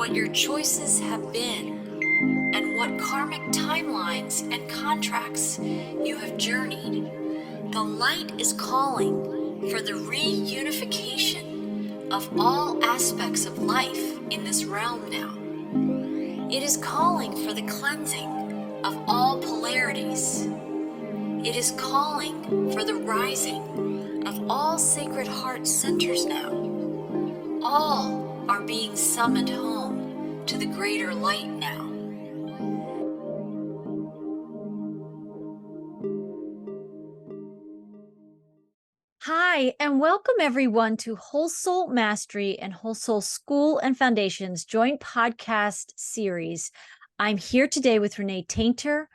what your choices have been, and what karmic timelines and contracts you have journeyed. The light is calling for the reunification of all aspects of life in this realm now. It is calling for the cleansing of all polarities. It is calling for the rising of all sacred heart centers now. All are being summoned home to the greater light now. Hi, and welcome everyone to Whole Soul Mastery and Whole Soul School and Foundation's joint podcast series. I'm here today with Renee Taintor.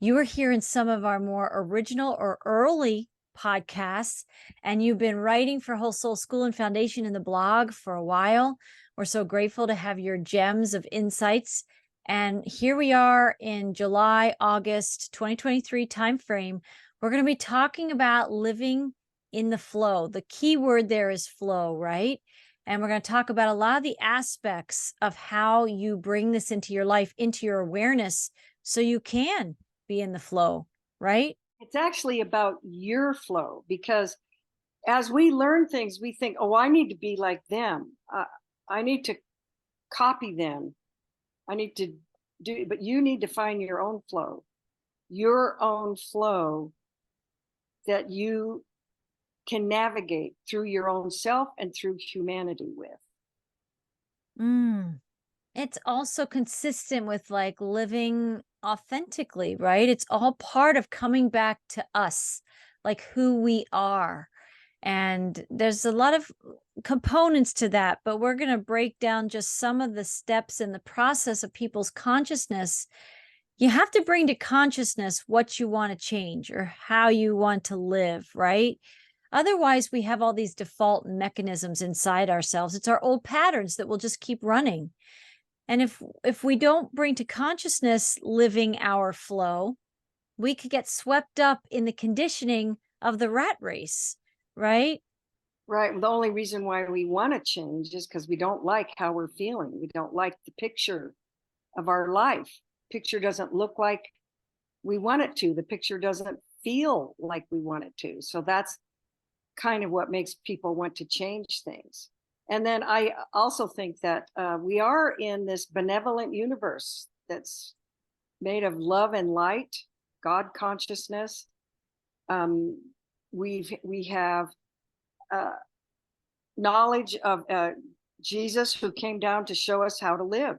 You are here in some of our more original or early podcasts, and you've been writing for Whole Soul School and Foundation in the blog for a while. We're so grateful to have your gems of insights. And here we are in July, August 2023 timeframe. We're going to be talking about living in the flow. The key word there is flow, right? And we're going to talk about a lot of the aspects of how you bring this into your life, into your awareness, so you can be in the flow, right? It's actually about your flow, because as we learn things, we think, oh, I need to be like them. I need to copy them. I need to do, but you need to find your own flow that you can navigate through your own self and through humanity with. It's also consistent with like living authentically, right? It's all part of coming back to us, like who we are. And there's a lot of components to that, but we're going to break down just some of the steps in the process of people's consciousness. You have to bring to consciousness what you want to change or how you want to live, right? Otherwise, we have all these default mechanisms inside ourselves. It's our old patterns that will just keep running. And if we don't bring to consciousness living our flow, we could get swept up in the conditioning of the rat race, right? Right. The only reason why we want to change is because we don't like how we're feeling. We don't like the picture of our life. Picture doesn't look like we want it to. The picture doesn't feel like we want it to. So that's kind of what makes people want to change things. And then I also think that we are in this benevolent universe that's made of love and light, God consciousness. We have knowledge of Jesus, who came down to show us how to live,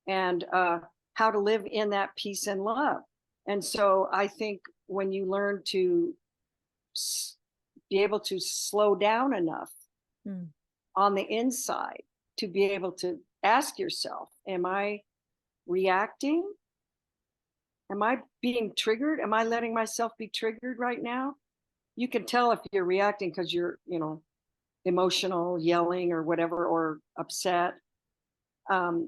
and how to live in that peace and love. And so I think when you learn to be able to slow down enough on the inside to be able to ask yourself, am I reacting? Am I being triggered? Am I letting myself be triggered right now? You can tell if you're reacting because you're, emotional, yelling or whatever, or upset. And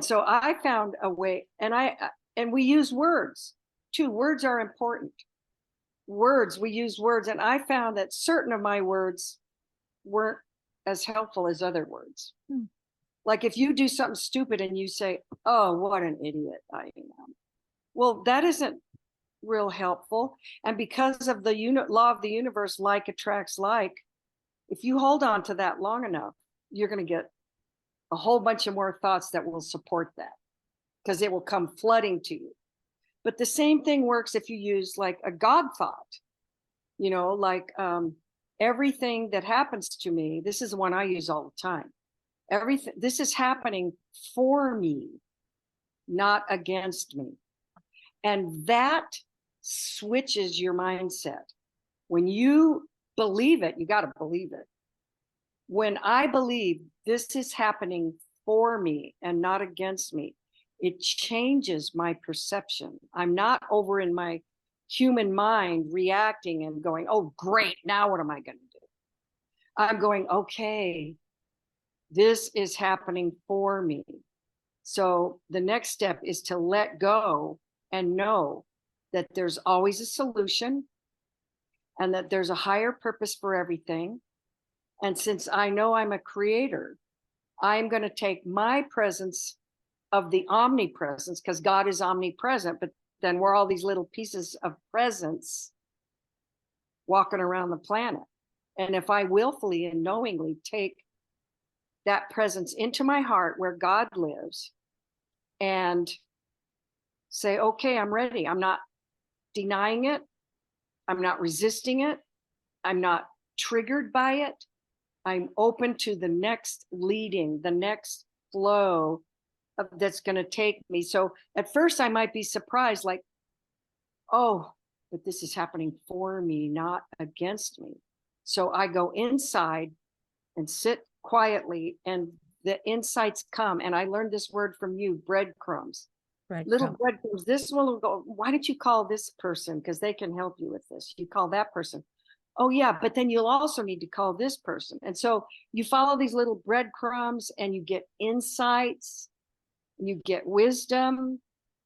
so I found a way, and we use words too. Words are important. We use words, and I found that certain of my words weren't as helpful as other words. Like if you do something stupid and you say, oh, what an idiot I am. Well, that isn't real helpful. And because of the law of the universe, like attracts like, if you hold on to that long enough, you're going to get a whole bunch of more thoughts that will support that, because it will come flooding to you. But the same thing works if you use like a God thought, like everything that happens to me. This is the one I use all the time. This is happening for me, not against me. And that switches your mindset. When you believe it, you got to believe it. When I believe this is happening for me and not against me, it changes my perception. I'm not over in my human mind reacting and going, oh, great, now what am I going to do? I'm going, okay, this is happening for me. So the next step is to let go and know that there's always a solution and that there's a higher purpose for everything. And since I know I'm a creator, I'm going to take my presence of the omnipresence, because God is omnipresent, but then we're all these little pieces of presence walking around the planet. And if I willfully and knowingly take that presence into my heart where God lives and say, okay, I'm ready. I'm not denying it. I'm not resisting it. I'm not triggered by it. I'm open to the next leading, the next flow that's going to take me. So at first I might be surprised, like, oh, but this is happening for me, not against me. So I go inside and sit quietly, and the insights come. And I learned this word from you, breadcrumbs. Little breadcrumbs. This one will go, why don't you call this person? Because they can help you with this. You call that person. Oh yeah, but then you'll also need to call this person. And so you follow these little breadcrumbs and you get insights, and you get wisdom.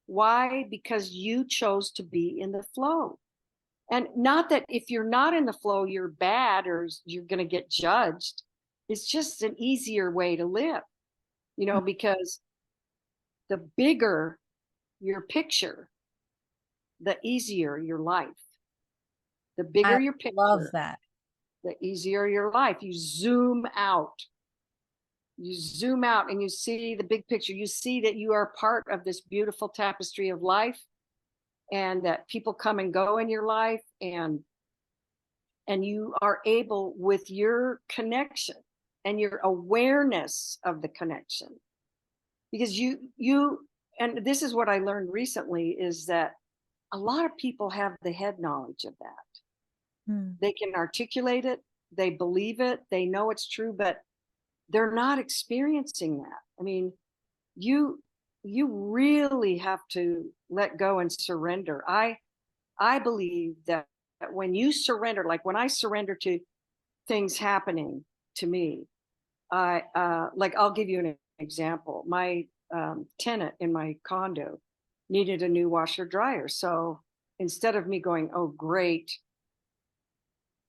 Why? Because you chose to be in the flow. And not that if you're not in the flow, you're bad or you're going to get judged. It's just an easier way to live, because the bigger your picture, the easier your life. The bigger your picture, love that. the easier your life. You zoom out. You zoom out and you see the big picture. You see that you are part of this beautiful tapestry of life, and that people come and go in your life, and you are able, with your connection and your awareness of the connection, because you and this is what I learned recently, is that a lot of people have the head knowledge of that. They can articulate it, they believe it, they know it's true, but they're not experiencing that. I mean, you really have to let go and surrender. I believe that when you surrender, like when I surrender to things happening to me, I'll give you an example. My tenant in my condo needed a new washer dryer. So instead of me going, oh great,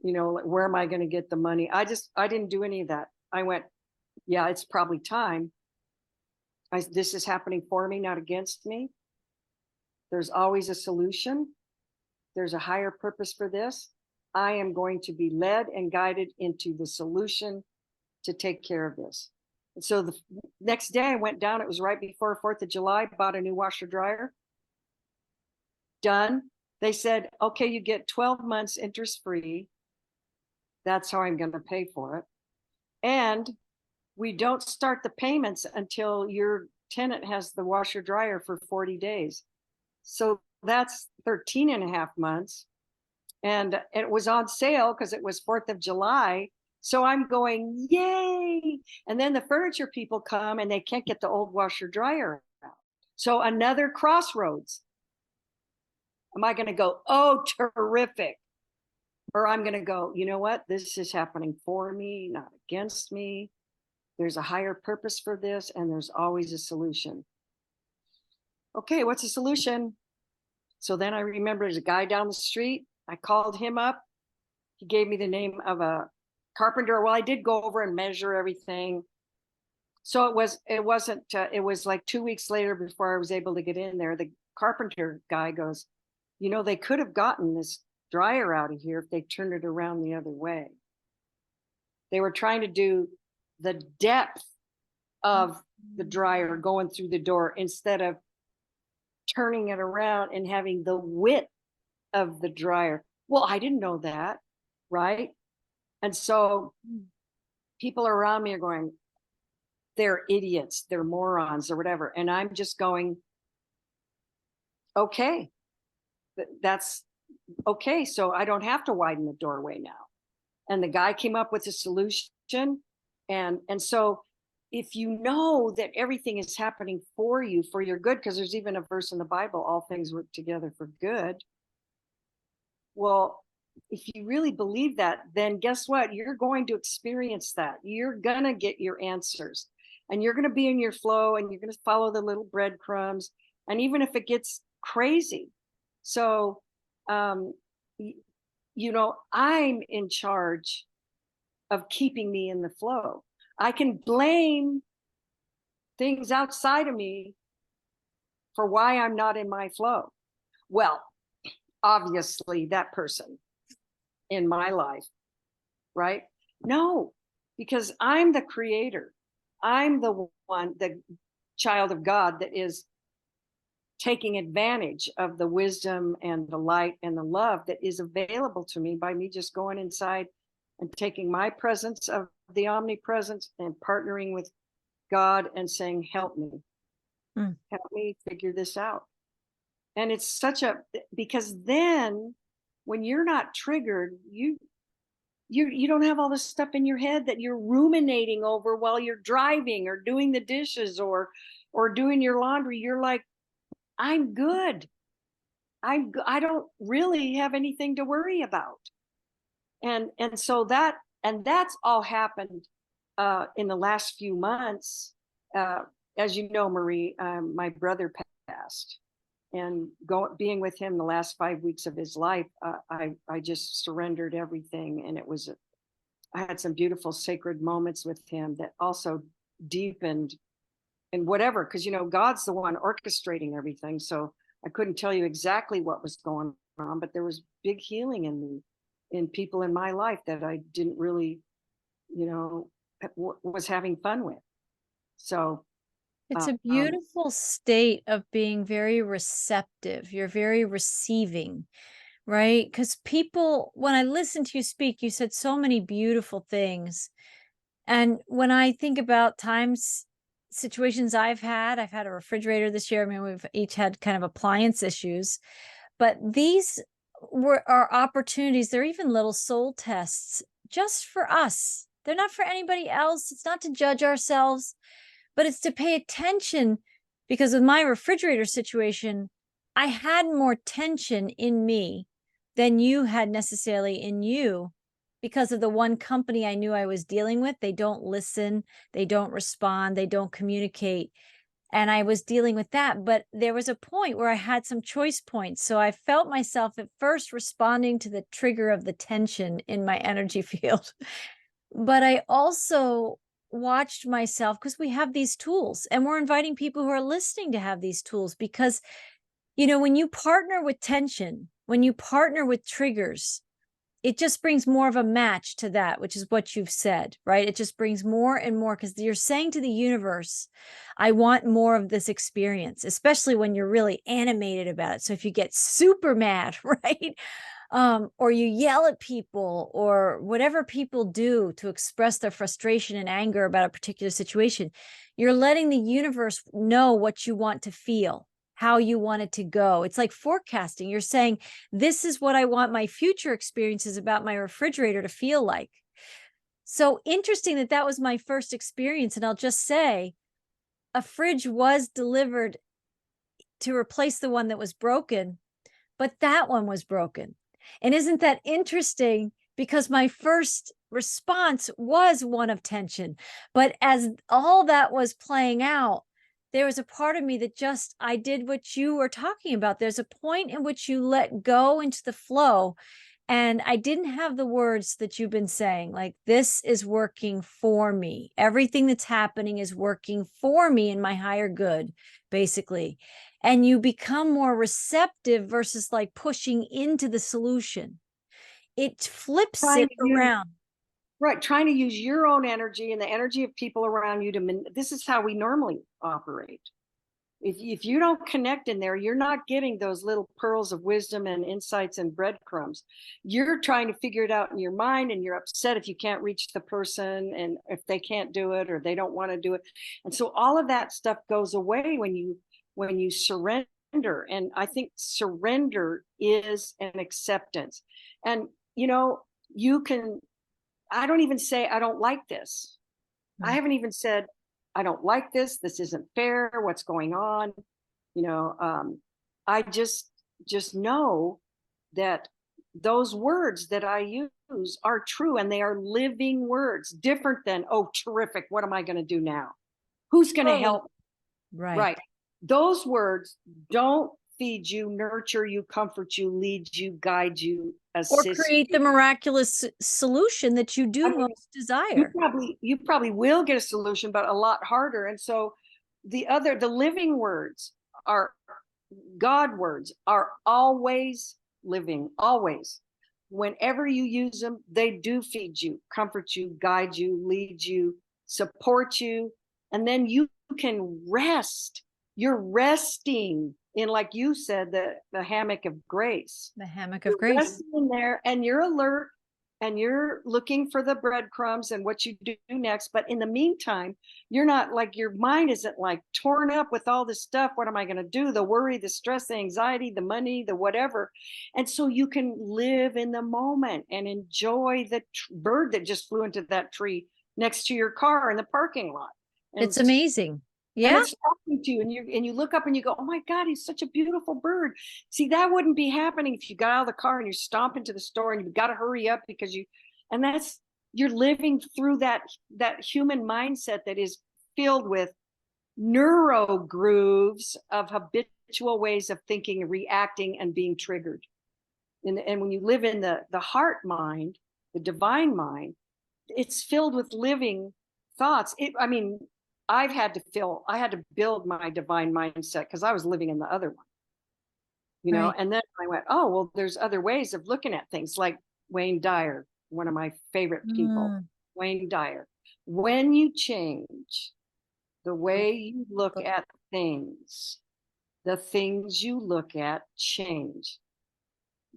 where am I going to get the money? I didn't do any of that. I went, yeah, it's probably time. This is happening for me, not against me. There's always a solution. There's a higher purpose for this. I am going to be led and guided into the solution to take care of this. And so the next day I went down, it was right before 4th of July, bought a new washer dryer. Done. They said, okay, you get 12 months interest free. That's how I'm going to pay for it. And we don't start the payments until your tenant has the washer dryer for 40 days. So that's 13 and a half months. And it was on sale because it was 4th of July. So I'm going, yay. And then the furniture people come and they can't get the old washer dryer out. So another crossroads. Am I going to go, oh, terrific? Or I'm going to go, you know what? This is happening for me, not against me. There's a higher purpose for this, and there's always a solution. Okay, what's the solution? So then I remember there's a guy down the street. I called him up. He gave me the name of a carpenter. Well, I did go over and measure everything. So it was like 2 weeks later before I was able to get in there. The carpenter guy goes, they could have gotten this dryer out of here if they turned it around the other way. They were trying to do the depth of the dryer going through the door instead of turning it around and having the width of the dryer. Well, I didn't know that, right? And so people around me are going, they're idiots, they're morons or whatever. And I'm just going, okay, that's okay. So I don't have to widen the doorway now. And the guy came up with a solution. And so if you know that everything is happening for you, for your good, because there's even a verse in the Bible, all things work together for good. Well, if you really believe that, then guess what? You're going to experience that. You're going to get your answers, and you're going to be in your flow, and you're going to follow the little breadcrumbs. And even if it gets crazy. So, I'm in charge of keeping me in the flow. I can blame things outside of me for why I'm not in my flow. Well, obviously that person in my life, right? No, because I'm the creator. I'm the one, the child of God that is taking advantage of the wisdom and the light and the love that is available to me by me just going inside and taking my presence of the omnipresence and partnering with God and saying, help me, help me figure this out. And it's because then when you're not triggered, you don't have all this stuff in your head that you're ruminating over while you're driving or doing the dishes or doing your laundry. You're like, I'm good. I don't really have anything to worry about. And so that's all happened in the last few months. As you know, Marie, my brother passed, and being with him the last 5 weeks of his life, I just surrendered everything, and I had some beautiful sacred moments with him that also deepened and whatever, because God's the one orchestrating everything. So I couldn't tell you exactly what was going on, but there was big healing in me, in people in my life that I didn't really, was having fun with. So it's a beautiful state of being very receptive. You're very receiving, right? Because people, when I listened to you speak, you said so many beautiful things. And when I think about situations I've had a refrigerator this year. I mean, we've each had kind of appliance issues, but these are opportunities. They're even little soul tests just for us. They're not for anybody else. It's not to judge ourselves, but it's to pay attention, because with my refrigerator situation, I had more tension in me than you had necessarily in you, because of the one company I knew I was dealing with. They don't listen, they don't respond, they don't communicate. And I was dealing with that. But there was a point where I had some choice points. So I felt myself at first responding to the trigger of the tension in my energy field. But I also watched myself, because we have these tools, and we're inviting people who are listening to have these tools, because, when you partner with tension, when you partner with triggers, it just brings more of a match to that, which is what you've said, right? It just brings more and more, because you're saying to the universe, I want more of this experience, especially when you're really animated about it. So if you get super mad, right? Or you yell at people, or whatever people do to express their frustration and anger about a particular situation, you're letting the universe know what you want to feel, how you want it to go. It's like forecasting. You're saying, this is what I want my future experiences about my refrigerator to feel like. So interesting that was my first experience. And I'll just say, a fridge was delivered to replace the one that was broken, but that one was broken. And isn't that interesting? Because my first response was one of tension. But as all that was playing out, there was a part of me that I did what you were talking about. There's a point in which you let go into the flow. And I didn't have the words that you've been saying, like, this is working for me. Everything that's happening is working for me in my higher good, basically. And you become more receptive versus like pushing into the solution. It flips it around. Right. Trying to use your own energy and the energy of people around you this is how we normally operate. If you don't connect in there, you're not getting those little pearls of wisdom and insights and breadcrumbs. You're trying to figure it out in your mind, and you're upset if you can't reach the person, and if they can't do it or they don't want to do it. And so all of that stuff goes away when you surrender. And I think surrender is an acceptance. And you can, I don't even say I don't like this. I haven't even said I don't like this. This isn't fair. What's going on? I just know that those words that I use are true, and they are living words, different than, oh, terrific. What am I going to do now? Who's going to help? Right. Those words don't feed you, nurture you, comfort you, lead you, guide you, assist or create the miraculous solution that you do most desire. You probably will get a solution, but a lot harder. And so the living words are God words, are always living, always. Whenever you use them, they do feed you, comfort you, guide you, lead you, support you. And then you can rest. You're resting in, like you said, the hammock of grace. The hammock You're of grace. resting in there, and you're alert, and you're looking for the breadcrumbs and what you do next. But in the meantime, you're not like, your mind isn't like torn up with all this stuff. What am I going to do? The worry, the stress, the anxiety, the money, the whatever. And so you can live in the moment and enjoy the bird that just flew into that tree next to your car in the parking lot. And It's amazing. and Yeah. it's talking to you, and you look up and you go, oh my God, he's such a beautiful bird. See, that wouldn't be happening if you got out of the car and you're stomping to the store and you've got to hurry up because you're living through that human mindset that is filled with neuro grooves of habitual ways of thinking, reacting, and being triggered. And when you live in the heart mind, the divine mind, it's filled with living thoughts. I had to build my divine mindset because I was living in the other one, Right. and then I went, oh, well, there's other ways of looking at things, like Wayne Dyer, one of my favorite people. Wayne Dyer. When you change the way you look at things, the things you look at change.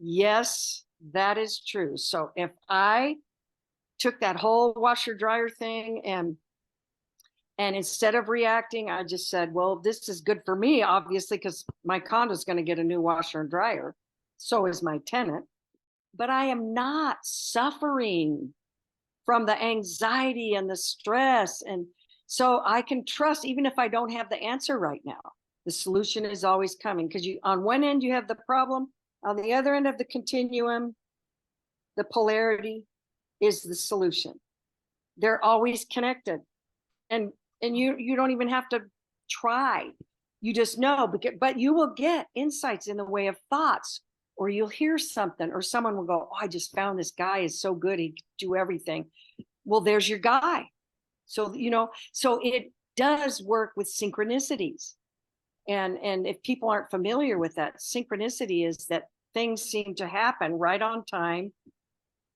Yes, that is true. So if I took that whole washer dryer thing and instead of reacting, I just said, well, this is good for me, obviously, because my condo is going to get a new washer and dryer. So is my tenant. But I am not suffering from the anxiety and the stress. And so I can trust, even if I don't have the answer right now, the solution is always coming, because on one end, you have the problem. On the other end of the continuum, the polarity is the solution. They're always connected. And you don't even have to try. You just know, but you will get insights in the way of thoughts, or you'll hear something, or someone will go, oh, I just found this guy is so good, he can do everything. Well, there's your guy. So so it does work with synchronicities. And if people aren't familiar with that, synchronicity is that things seem to happen right on time,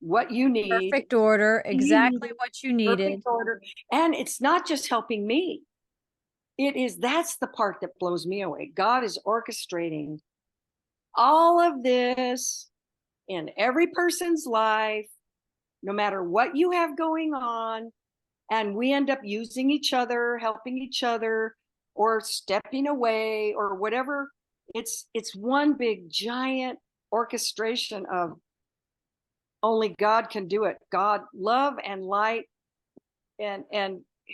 what you need, Perfect order, exactly what you needed. perfect order. And it's not just helping me. That's the part that blows me away. God is orchestrating all of this in every person's life, no matter what you have going on. And we end up using each other, helping each other, or stepping away, or whatever. It's one big giant orchestration of only God can do it. God, love and light, and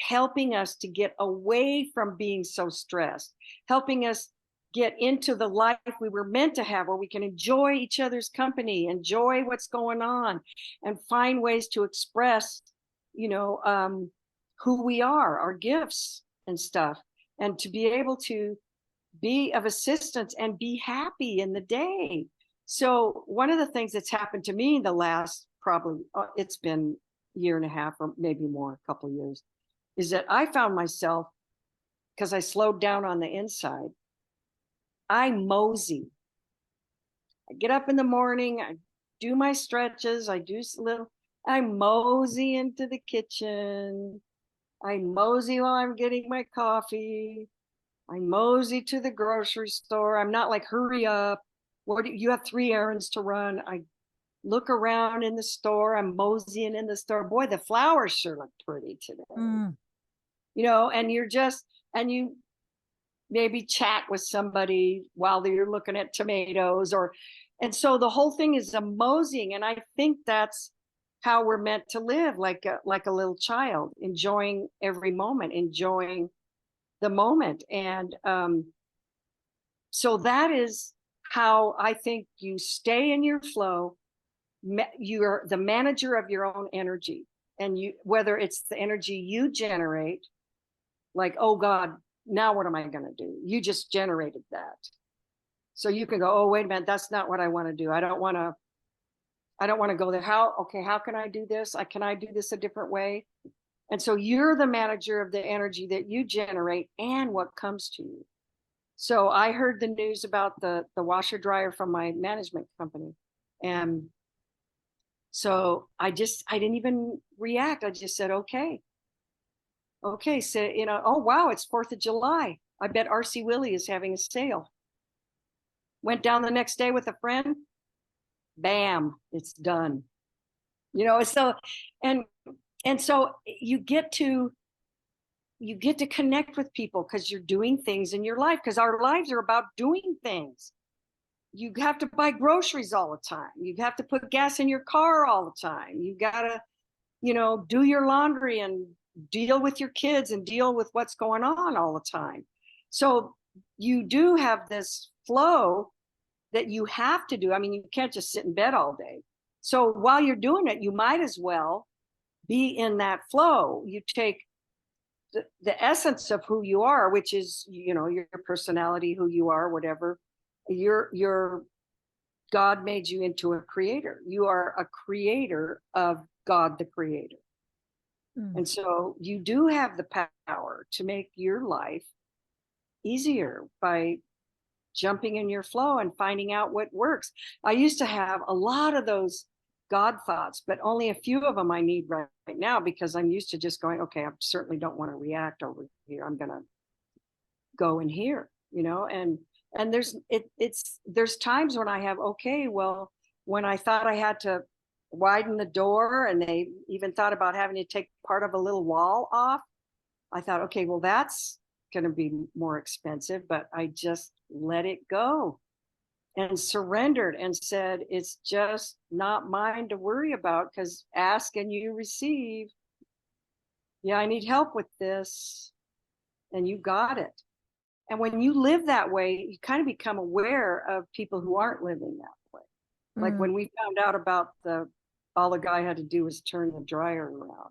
helping us to get away from being so stressed, helping us get into the life we were meant to have, where we can enjoy each other's company, enjoy what's going on, and find ways to express, who we are, our gifts and stuff, and to be able to be of assistance and be happy in the day. So one of the things that's happened to me in the last, probably it's been a year and a half or maybe more, a couple of years, is that I found myself, because I slowed down on the inside, I mosey. I get up in the morning, I do my stretches, I mosey into the kitchen. I mosey while I'm getting my coffee. I mosey to the grocery store. I'm not like, hurry up. You have 3 errands to run. I look around in the store. I'm moseying in the store. Boy, the flowers sure look pretty today. And you maybe chat with somebody while you're looking at tomatoes, and so the whole thing is a moseying. And I think that's how we're meant to live, like a little child, enjoying every moment, enjoying the moment. And so that is how I think you stay in your flow. You're the manager of your own energy, and whether it's the energy you generate, like, oh God, now what am I going to do? You just generated that. So you can go, oh, wait a minute, that's not what I want to do. I don't want to go there. How can I do this? Can I do this a different way? And so you're the manager of the energy that you generate and what comes to you. So I heard the news about the washer dryer from my management company. And so I didn't even react. I just said, okay. So, oh, wow, it's 4th of July. I bet RC Willey is having a sale. Went down the next day with a friend. Bam, it's done. So, and so you get to connect with people because you're doing things in your life, because our lives are about doing things. You have to buy groceries all the time. You have to put gas in your car all the time. You got to, do your laundry and deal with your kids and deal with what's going on all the time. So you do have this flow that you have to do. I mean, you can't just sit in bed all day. So while you're doing it, you might as well be in that flow. You take the essence of who you are, which is, your personality, who you are, whatever. Your God made you into a creator. You are a creator of God, the creator. And so you do have the power to make your life easier by jumping in your flow and finding out what works. I used to have a lot of those God thoughts, but only a few of them I need right now, because I'm used to just going, okay, I certainly don't want to react over here. I'm going to go in here, and there's times when I have, okay, well, when I thought I had to widen the door and they even thought about having to take part of a little wall off, I thought, okay, well, that's going to be more expensive, but I just let it go and surrendered and said, it's just not mine to worry about, because ask and you receive. Yeah, I need help with this, and you got it. And when you live that way, you kind of become aware of people who aren't living that way. Like when we found out about all the guy had to do was turn the dryer around.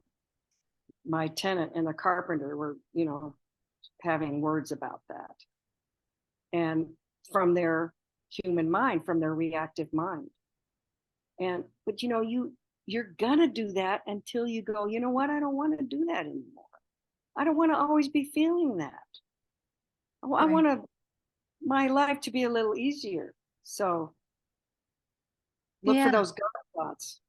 My tenant and the carpenter were, having words about that. And from their human mind, from their reactive mind. But you're gonna do that until you go, you know what? I don't want to do that anymore. I don't want to always be feeling that. I want my life to be a little easier. So look for those God thoughts.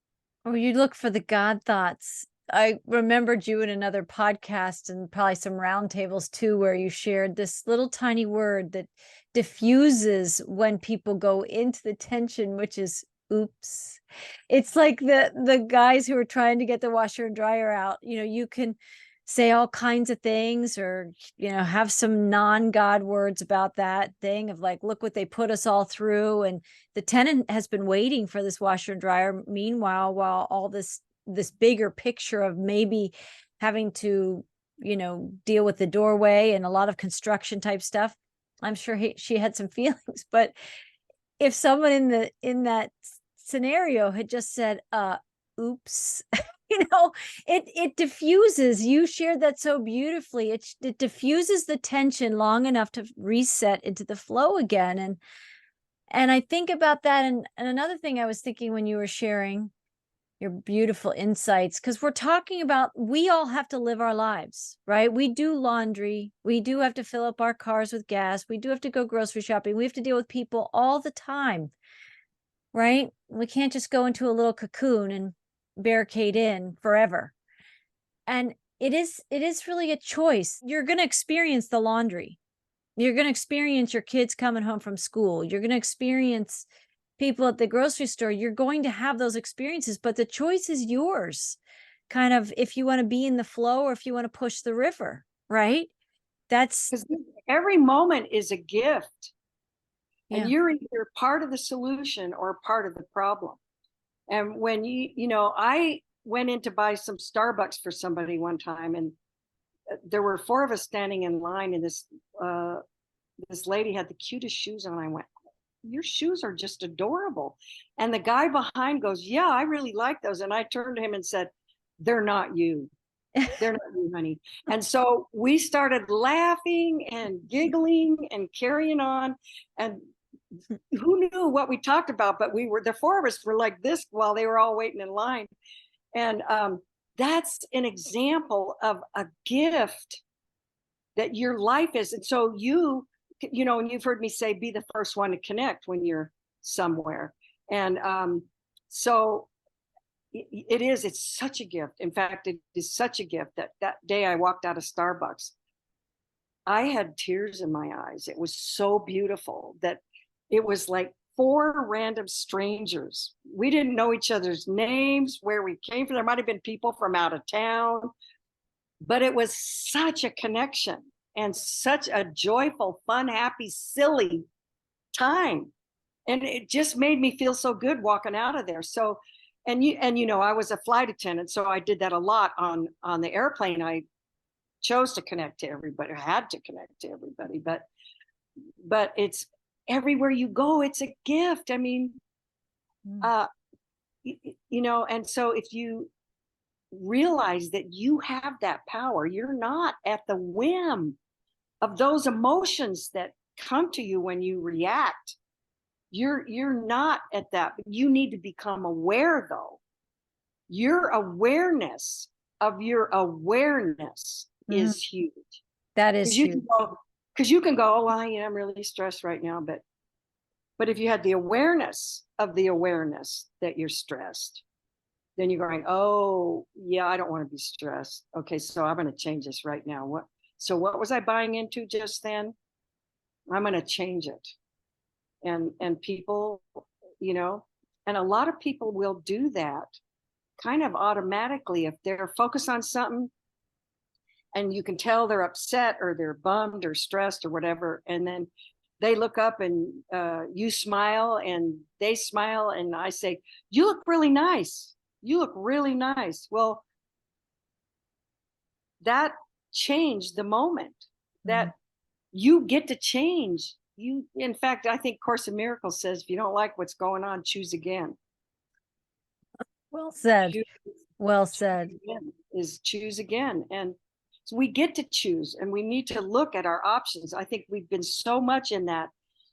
Oh, you look for the God thoughts. I remembered you in another podcast and probably some roundtables too, where you shared this little tiny word that diffuses when people go into the tension, which is oops. It's like the guys who are trying to get the washer and dryer out. You can say all kinds of things, or have some non-God words about that thing of like, look what they put us all through, and the tenant has been waiting for this washer and dryer. Meanwhile, while all this bigger picture of maybe having to deal with the doorway and a lot of construction type stuff, I'm sure she had some feelings. But if someone in that scenario had just said oops, it diffuses. You shared that so beautifully. It diffuses the tension long enough to reset into the flow again. And I think about that. And another thing I was thinking when you were sharing your beautiful insights, because we're talking about, we all have to live our lives, right? We do laundry. We do have to fill up our cars with gas. We do have to go grocery shopping. We have to deal with people all the time, right? We can't just go into a little cocoon and barricade in forever. And it is really a choice. You're going to experience the laundry. You're going to experience your kids coming home from school. You're going to experience people at the grocery store. You're going to have those experiences, but the choice is yours. Kind of, if you want to be in the flow or if you want to push the river, right? That's because every moment is a gift. And yeah. you're either part of the solution or part of the problem. And when I went in to buy some Starbucks for somebody one time, and there were 4 of us standing in line, and this lady had the cutest shoes on. I went, your shoes are just adorable. And the guy behind goes, yeah, I really like those. And I turned to him and said, they're not you. They're not you, honey. And so we started laughing and giggling and carrying on. And who knew what we talked about, but the 4 of us were like this while they were all waiting in line. And that's an example of a gift that your life is. And so and you've heard me say, be the first one to connect when you're somewhere. And so it's such a gift. In fact, it is such a gift that day I walked out of Starbucks, I had tears in my eyes. It was so beautiful that it was like 4 random strangers. We didn't know each other's names, where we came from. There might have been people from out of town, but it was such a connection and such a joyful, fun, happy, silly time. And it just made me feel so good walking out of there. So, I was a flight attendant, so I did that a lot on the airplane. I chose to connect to everybody, or had to connect to everybody, but it's everywhere you go, it's a gift. I mean, and so if you realize that you have that power, you're not at the whim of those emotions that come to you when you react. You're not at that. You need to become aware, though. Your awareness of your awareness is huge. That is huge. Because you can go, oh, well, I'm really stressed right now. But if you had the awareness of the awareness that you're stressed, then you're going, oh, yeah, I don't want to be stressed. Okay, so I'm going to change this right now. What was I buying into just then? I'm going to change it. And people, and a lot of people will do that kind of automatically if they're focused on something and you can tell they're upset or they're bummed or stressed or whatever. And then they look up and you smile and they smile. And I say, you look really nice. You look really nice. Well, that changed the moment that you get to change. In fact, I think Course in Miracles says, if you don't like what's going on, choose again. Well said. Well said. Choose again. And so we get to choose, and we need to look at our options. I think we've been so much in that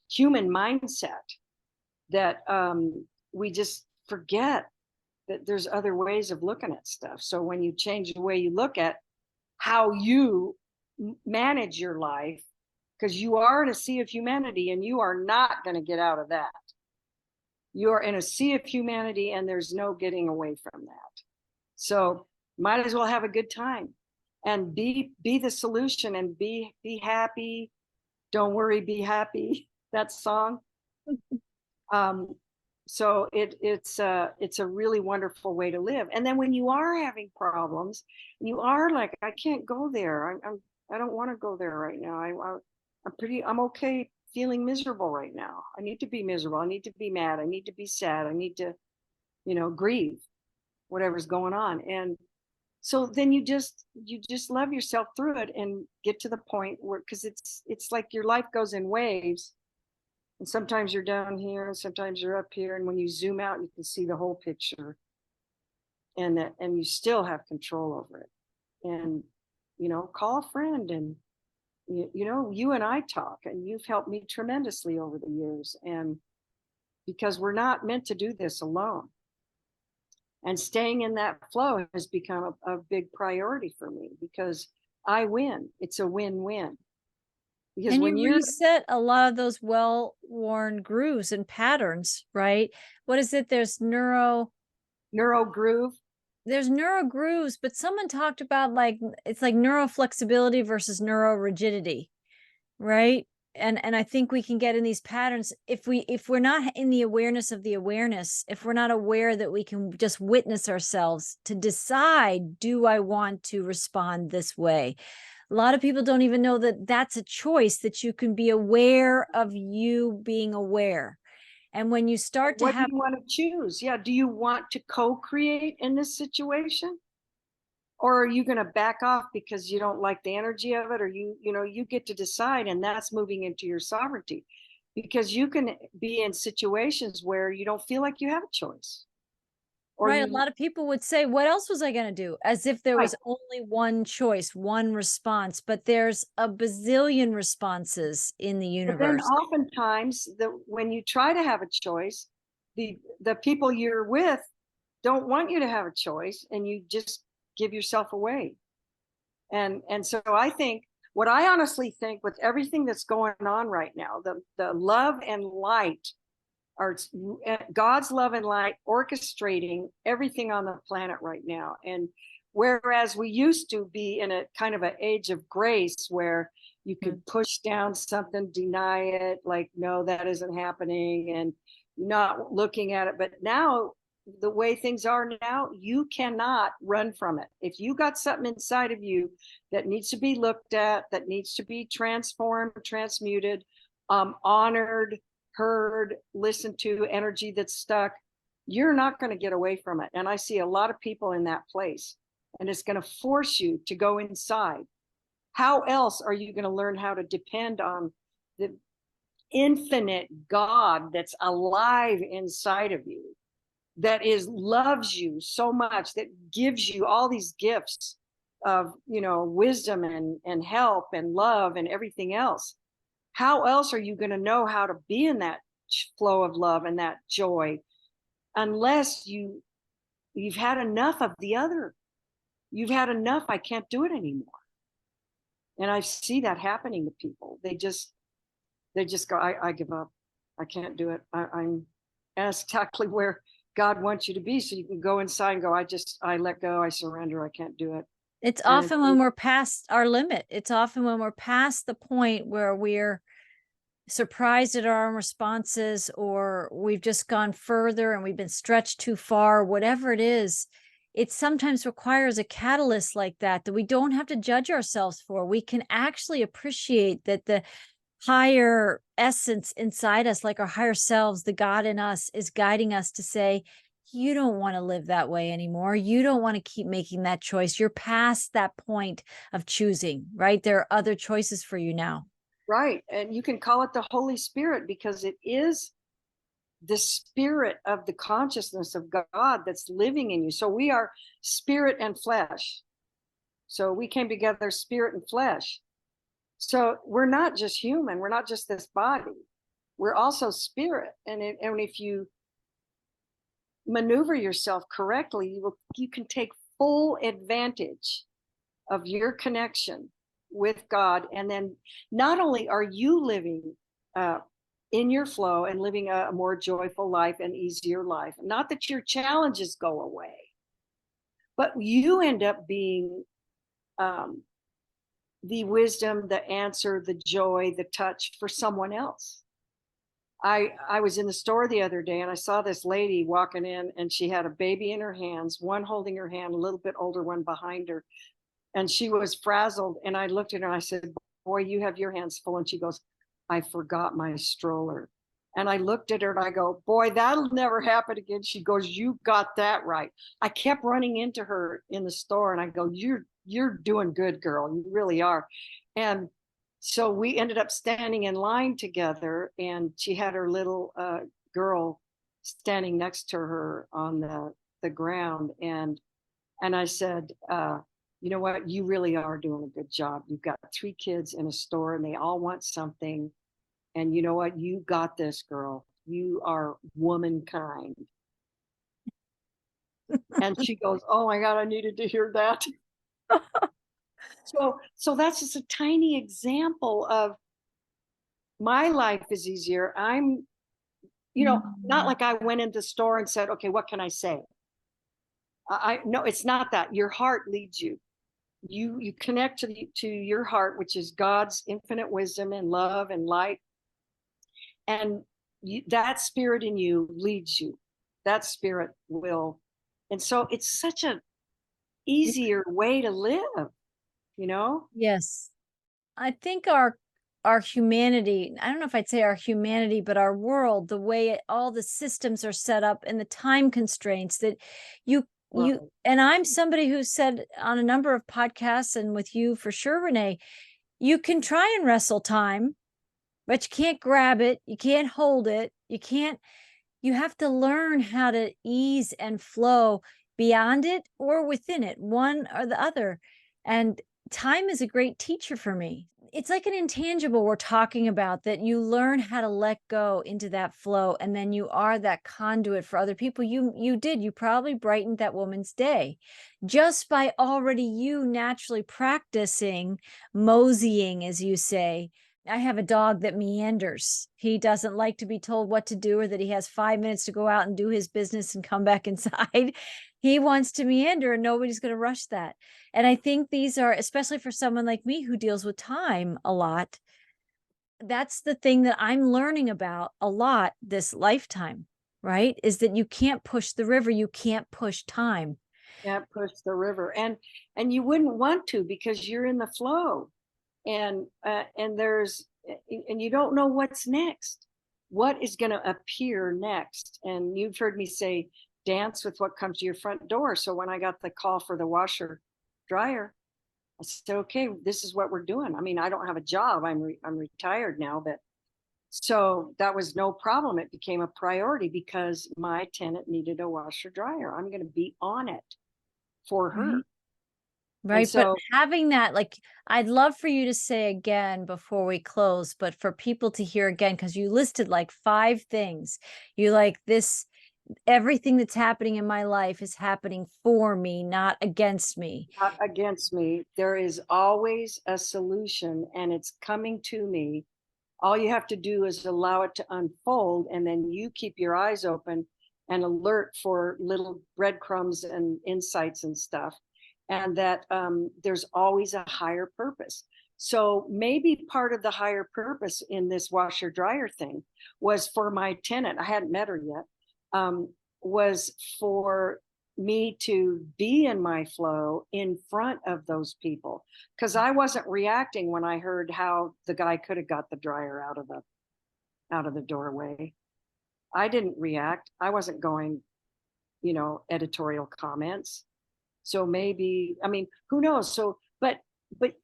human mindset that we just forget that there's other ways of looking at stuff. So when you change the way you look at how you manage your life, because you are in a sea of humanity and you are not going to get out of that. You are in a sea of humanity and there's no getting away from that. So might as well have a good time and be the solution and be happy. Don't worry, be happy. That song. So it's a really wonderful way to live. And then when you are having problems, you are like, I can't go there. I don't want to go there right now. I'm okay feeling miserable right now. I need to be miserable. I need to be mad. I need to be sad. I need to, grieve whatever's going on. And so then you just love yourself through it and get to the point where, because it's like your life goes in waves. And sometimes you're down here and sometimes you're up here. And when you zoom out, you can see the whole picture. And you still have control over it. And, call a friend and, you and I talk, and you've helped me tremendously over the years. And because we're not meant to do this alone. And staying in that flow has become a big priority for me because I win. It's a win-win. Because and when you reset a lot of those well-worn grooves and patterns, right? What is it? There's neuro groove. There's neuro grooves, but someone talked about it's like neuroflexibility versus neurorigidity, right? And I think we can get in these patterns if we're not in the awareness of the awareness, if we're not aware that we can just witness ourselves to decide, do I want to respond this way? A lot of people don't even know that that's a choice, that you can be aware of you being aware. And when you start to what do you want to choose? Yeah. Do you want to co-create in this situation? Or are you going to back off because you don't like the energy of it? Or you get to decide, and that's moving into your sovereignty, because you can be in situations where you don't feel like you have a choice. Right. A lot of people would say, what else was I going to do? As if there was only one choice, one response, but there's a bazillion responses in the universe. But then oftentimes when you try to have a choice, the people you're with don't want you to have a choice, and you just give yourself away. And so I think, what I honestly think, with everything that's going on right now, the love and light are God's love and light orchestrating everything on the planet right now. And whereas we used to be in a kind of an age of grace where you could push down something, deny it, like, no, that isn't happening, and not looking at it. But now, the way things are now, you cannot run from it. If you got something inside of you that needs to be looked at, that needs to be transformed, transmuted, honored, heard, listened to, energy that's stuck, you're not going to get away from it. And I see a lot of people in that place, and it's going to force you to go inside. How else are you going to learn how to depend on the infinite God that's alive inside of you, that loves you so much, that gives you all these gifts of, wisdom and help and love and everything else? How else are you going to know how to be in that flow of love and that joy, unless you've had enough of the other? You've had enough. I can't do it anymore. And I see that happening to people. They just go, I give up. I can't do it. I'm That's exactly where God wants you to be. So you can go inside and go, I let go. I surrender. I can't do it. It's often when we're past our limit. It's often when we're past the point where we're surprised at our own responses, or we've just gone further and we've been stretched too far, whatever it is. It sometimes requires a catalyst like that we don't have to judge ourselves for. We can actually appreciate that the higher essence inside us, like our higher selves, the God in us, is guiding us to say, you don't want to live that way anymore. You don't want to keep making that choice. You're past that point of choosing, right? There are other choices for you now. Right. And you can call it the Holy Spirit, because it is the spirit of the consciousness of God that's living in you. So we are spirit and flesh. So we came together, spirit and flesh. So we're not just human. We're not just this body. We're also spirit. And if you maneuver yourself correctly, you can take full advantage of your connection with God. And then not only are you living in your flow and living a more joyful life and easier life, not that your challenges go away, but you end up being the wisdom, the answer, the joy, the touch for someone else. I was in the store the other day, and I saw this lady walking in, and she had a baby in her hands, one holding her hand, a little bit older one behind her. And she was frazzled. And I looked at her and I said, boy, you have your hands full. And she goes, I forgot my stroller. And I looked at her and I go, boy, that'll never happen again. She goes, you got that right. I kept running into her in the store, and I go, you're doing good, girl. You really are. And so we ended up standing in line together, and she had her little girl standing next to her on the ground. And I said, you know what? You really are doing a good job. You've got 3 kids in a store, and they all want something. And you know what? You got this, girl. You are womankind. And she goes, oh my God, I needed to hear that. So that's just a tiny example of my life is easier. I'm, not like I went into the store and said, okay, what can I say? No, it's not that. Your heart leads you. You connect to your heart, which is God's infinite wisdom and love and light. And that spirit in you leads you. That spirit will. And so it's such an easier way to live, Yes. I think our humanity, I don't know if I'd say our humanity, but our world, the way all the systems are set up and the time constraints that you, and I'm somebody who said on a number of podcasts, and with you for sure, Renee, you can try and wrestle time, but you can't grab it. You can't hold it. You have to learn how to ease and flow beyond it or within it, one or the other. And time is a great teacher for me. it's like an intangible we're talking about, that you learn how to let go into that flow, and then you are that conduit for other people. You probably brightened that woman's day just by already you naturally practicing moseying, as you say. I have a dog that meanders. He doesn't like to be told what to do, or that he has 5 minutes to go out and do his business and come back inside. He wants to meander, and nobody's going to rush that. And I think these are, especially for someone like me who deals with time a lot, that's the thing that I'm learning about a lot this lifetime, right? Is that you can't push the river, you can't push time. Can't push the river, and you wouldn't want to, because you're in the flow, and there's and you don't know what's next, what is going to appear next. And you've heard me say, dance with what comes to your front door. So when I got the call for the washer dryer, I said, okay, this is what we're doing. I mean, I don't have a job. I'm retired now, but so that was no problem. It became a priority because my tenant needed a washer dryer. I'm going to be on it for her. Right. So, but having that, like, I'd love for you to say again before we close, but for people to hear again, because you listed like 5 things. You like this, everything that's happening in my life is happening for me, not against me. not against me. There is always a solution, and it's coming to me. All you have to do is allow it to unfold, and then you keep your eyes open and alert for little breadcrumbs and insights and stuff. And that there's always a higher purpose. So maybe part of the higher purpose in this washer dryer thing was for my tenant. I hadn't met her yet. Was for me to be in my flow in front of those people, because I wasn't reacting when I heard how the guy could have got the dryer out of the doorway. I didn't react. I wasn't going, editorial comments. So maybe, I mean, who knows? So, but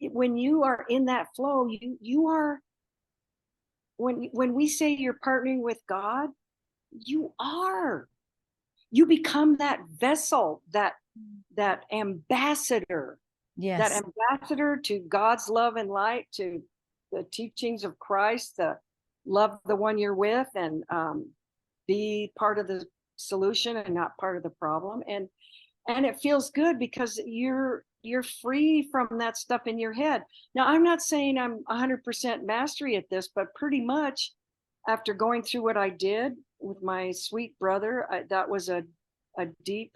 when you are in that flow, you are, when we say you're partnering with God, you become that vessel, that ambassador, Yes. that ambassador to God's love and light, to the teachings of Christ, the love the one you're with, and be part of the solution and not part of the problem. And it feels good because you're free from that stuff in your head. Now, I'm not saying I'm 100% mastery at this, but pretty much after going through what I did with my sweet brother, that was a deep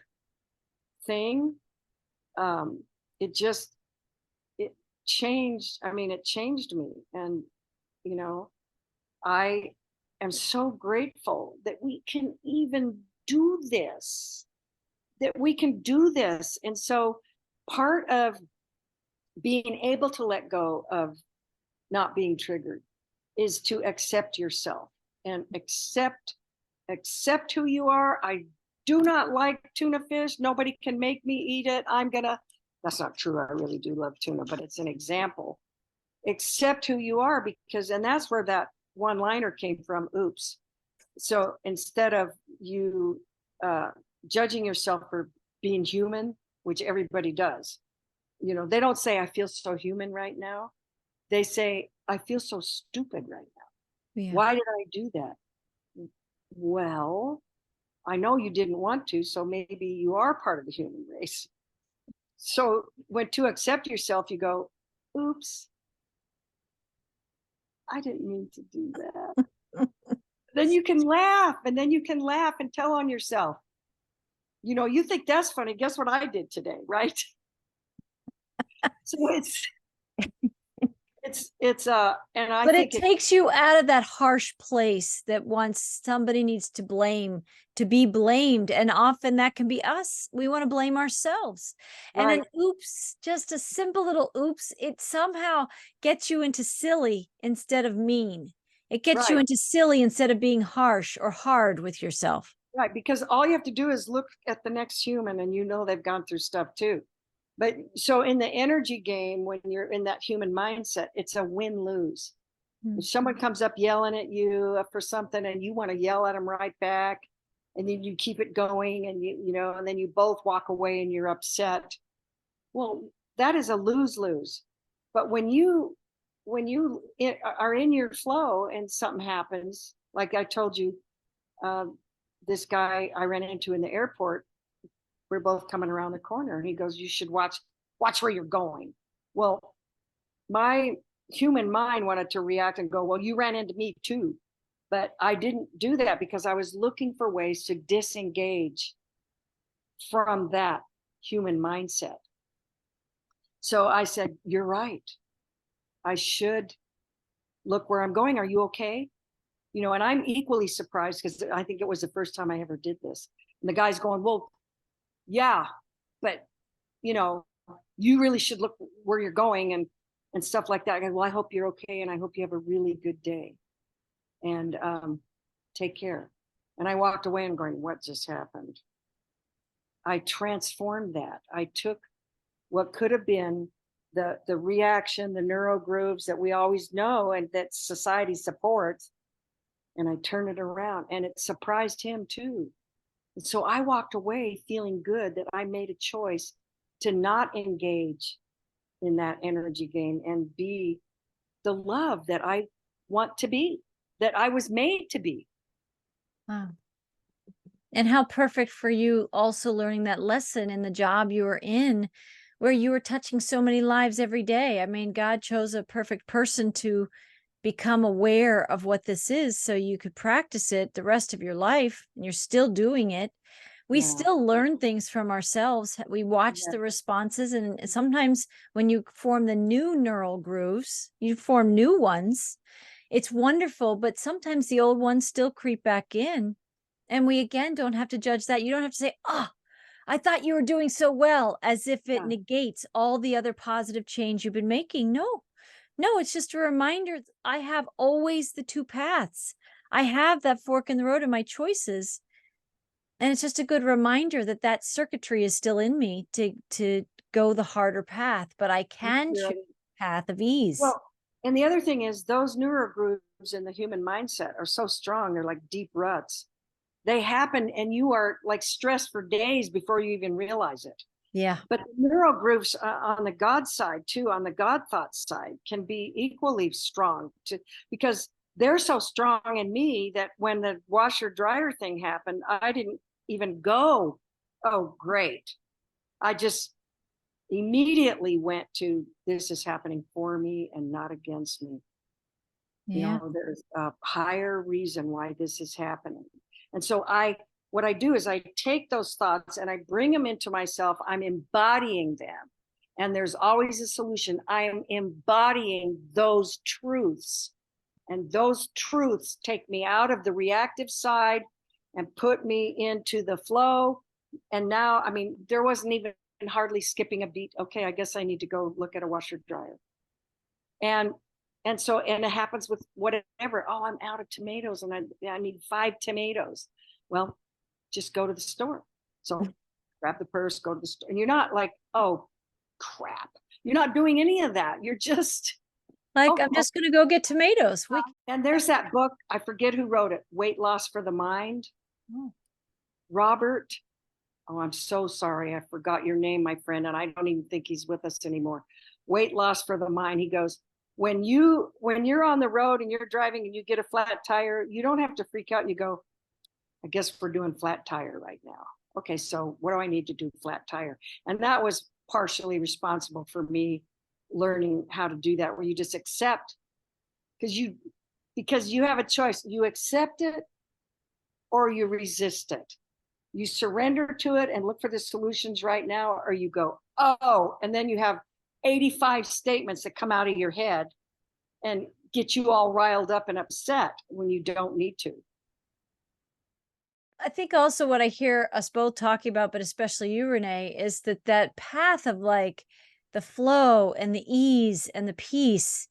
thing. It changed. I mean, it changed me. And, I am so grateful that we can even do this, And so part of being able to let go of not being triggered is to accept yourself and accept who you are. I do not like tuna fish. Nobody can make me eat it. That's not true. I really do love tuna, but it's an example. Accept who you are, and that's where that one-liner came from. Oops. So instead of you judging yourself for being human, which everybody does, they don't say, I feel so human right now. They say, I feel so stupid right now. Yeah. Why did I do that? Well, I know you didn't want to, so maybe you are part of the human race. So when to accept yourself, you go, oops, I didn't mean to do that. Then you can laugh, and tell on yourself. You think that's funny. Guess what I did today, right? So and I But think it takes you out of that harsh place that once somebody needs to blame, to be blamed. And often that can be us. We want to blame ourselves. And right. an oops, just a simple little oops, it somehow gets you into silly instead of mean. It gets you Right. into silly instead of being harsh or hard with yourself. Right, because all you have to do is look at the next human, and they've gone through stuff too. But so in the energy game, when you're in that human mindset, it's a win-lose. If someone comes up yelling at you for something and you want to yell at them right back, and then you keep it going, and and then you both walk away and you're upset. Well, that is a lose-lose. But when you when you are in your flow and something happens, like I told you, this guy I ran into in the airport, we're both coming around the corner, and he goes, "You should watch where you're going." Well, my human mind wanted to react and go, "Well, you ran into me too." But I didn't do that because I was looking for ways to disengage from that human mindset. So I said, "You're right. I should look where I'm going. Are you okay?" And I'm equally surprised because I think it was the first time I ever did this. And the guy's going, "Well, yeah, but you really should look where you're going," and stuff like that. I go, "Well, I hope you're okay, and I hope you have a really good day, and take care." And I walked away and going, "What just happened?" I transformed that. I took what could have been the reaction, the neuro grooves that we always know and that society supports, and I turned it around, and it surprised him too. And so I walked away feeling good that I made a choice to not engage in that energy game and be the love that I want to be, that I was made to be. Wow. And how perfect for you also learning that lesson in the job you were in, where you were touching so many lives every day. I mean, God chose a perfect person to become aware of what this is so you could practice it the rest of your life, and you're still doing it. We Yeah. still learn things from ourselves. We watch the responses, and sometimes when you form the new neural grooves, you form new ones. It's wonderful, but sometimes the old ones still creep back in. And we again don't have to judge that. You don't have to say, "Oh, I thought you were doing so well," as if it negates all the other positive change you've been making. No, it's just a reminder. I have always the two paths. I have that fork in the road in my choices. And it's just a good reminder that that circuitry is still in me to go the harder path, but I can choose the path of ease. Well, and the other thing is those neuro grooves in the human mindset are so strong. They're like deep ruts. They happen and you are like stressed for days before you even realize it. Yeah. But the neural grooves on the God side too, on the God thought side, can be equally strong because they're so strong in me that when the washer dryer thing happened, I didn't even go, "Oh, great." I just immediately went to, "This is happening for me and not against me." Yeah. There's a higher reason why this is happening. And so what I do is I take those thoughts and I bring them into myself. I'm embodying them. And there's always a solution. I am embodying those truths. And those truths take me out of the reactive side and put me into the flow. And now, I mean, there wasn't even hardly skipping a beat. Okay, I guess I need to go look at a washer dryer. And so it happens with whatever. "Oh, I'm out of tomatoes and I need 5 tomatoes." Well, just go to the store. So grab the purse, go to the store. And you're not like, "Oh, crap." You're not doing any of that. You're just like, I'm just going to go get tomatoes. And there's that book. I forget who wrote it. Weight Loss for the Mind. Oh. Robert. Oh, I'm so sorry. I forgot your name, my friend. And I don't even think he's with us anymore. Weight Loss for the Mind. He goes, when you're on the road and you're driving and you get a flat tire, you don't have to freak out and you go, "I guess we're doing flat tire right now. Okay, so what do I need to do flat tire?" And that was partially responsible for me learning how to do that, where you just accept, because you have a choice. You accept it or you resist it. You surrender to it and look for the solutions right now, or you go, "Oh," and then you have 85 statements that come out of your head and get you all riled up and upset when you don't need to. I think also what I hear us both talking about, but especially you, Renee, is that path of like the flow and the ease and the peace.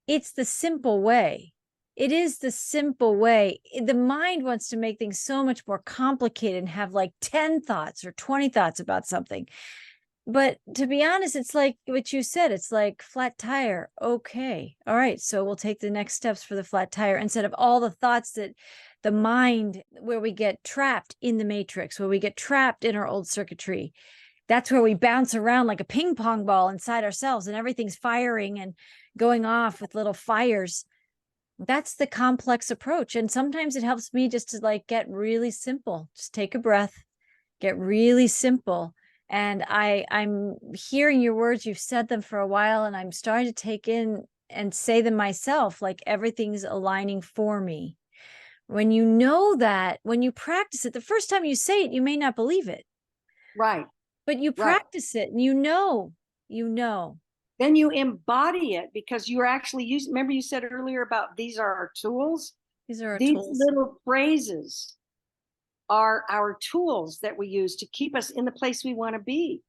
It's the simple way. It is the simple way. The mind wants to make things so much more complicated and have like 10 thoughts or 20 thoughts about something. But to be honest, it's like what you said. It's like flat tire. Okay. All right. So we'll take the next steps for the flat tire instead of all the thoughts that the mind, where we get trapped in the matrix, where we get trapped in our old circuitry. That's where we bounce around like a ping pong ball inside ourselves and everything's firing. And going off with little fires. That's the complex approach. And sometimes it helps me just to like get really simple. Just take a breath, get really simple. And I'm hearing your words. You've said them for a while, and I'm starting to take in and say them myself, like everything's aligning for me. When you know that, when you practice it, the first time you say it, you may not believe it. Right. But you Right. practice it and you know. Then you embody it because you're actually using, remember you said earlier about these are our tools? These are our These tools. little phrases are our tools that we use to keep us in the place we want to be.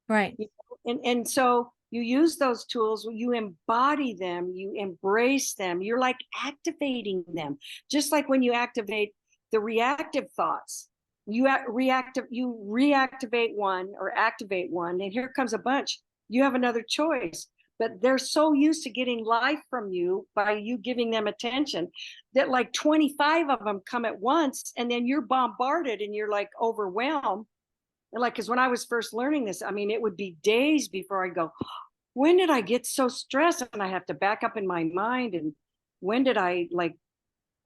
Right. And so you use those tools, you embody them, you embrace them, you're like activating them. Just like when you activate the reactive thoughts, you reactivate one or activate one, and here comes a bunch. You have another choice, but they're so used to getting life from you by you giving them attention that like 25 of them come at once, and then you're bombarded and you're like overwhelmed. And like, because when I was first learning this, I mean, it would be days before I go, when did I get so stressed? And I have to back up in my mind, and when did I like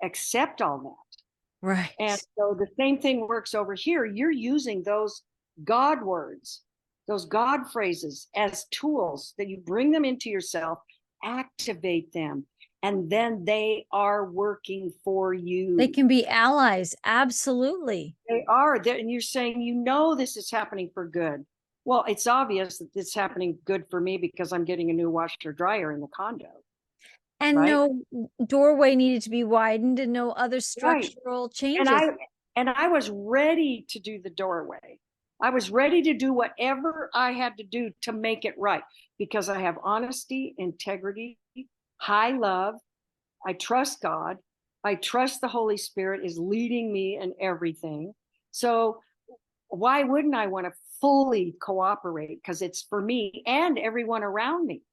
accept all that? Right. And so the same thing works over here. You're using those God words, those God phrases as tools that you bring them into yourself, activate them, and then they are working for you. They can be allies. Absolutely. They are. And you're saying, you know, this is happening for good. Well, it's obvious that it's happening good for me because I'm getting a new washer dryer in the condo. And right? no doorway needed to be widened and no other structural changes. And I was ready to do the doorway. I was ready to do whatever I had to do to make it right because I have honesty, integrity, high love. I trust God. I trust the Holy Spirit is leading me in everything. So why wouldn't I want to fully cooperate? Because it's for me and everyone around me.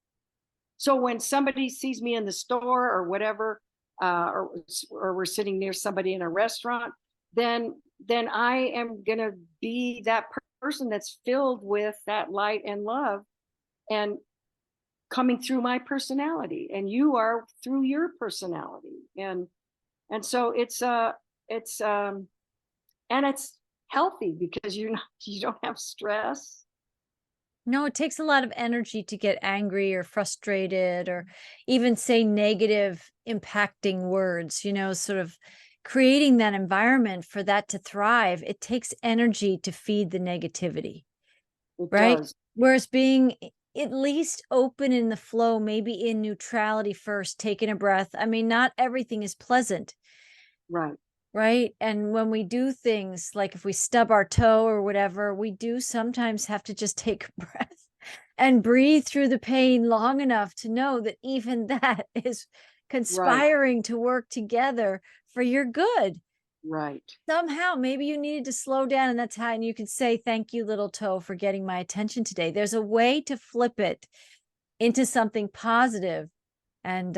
So when somebody sees me in the store or whatever, or we're sitting near somebody in a restaurant, then I am going to be that person that's filled with that light and love and coming through my personality, and you are through your personality. And so it's healthy because you don't have stress. No, it takes a lot of energy to get angry or frustrated or even say negative impacting words, sort of creating that environment for that to thrive. It takes energy to feed the negativity, right? Does. Whereas being at least open in the flow, maybe in neutrality first, taking a breath. I mean, not everything is pleasant. Right. Right. And when we do things like if we stub our toe or whatever, we do sometimes have to just take a breath and breathe through the pain long enough to know that even that is conspiring to work together for your good. Right. Somehow, maybe you needed to slow down, and that's how, and you could say, thank you, little toe, for getting my attention today. There's a way to flip it into something positive. And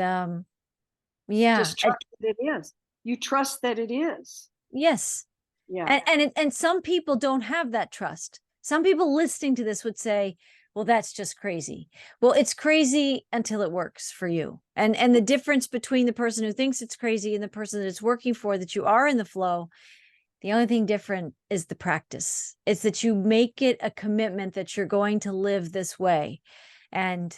Just trust that it is. You trust that it is. Yes. Yeah. And some people don't have that trust. Some people listening to this would say, well, that's just crazy. Well, it's crazy until it works for you. And the difference between the person who thinks it's crazy and the person that it's working for, that you are in the flow, the only thing different is the practice. It's that you make it a commitment that you're going to live this way. And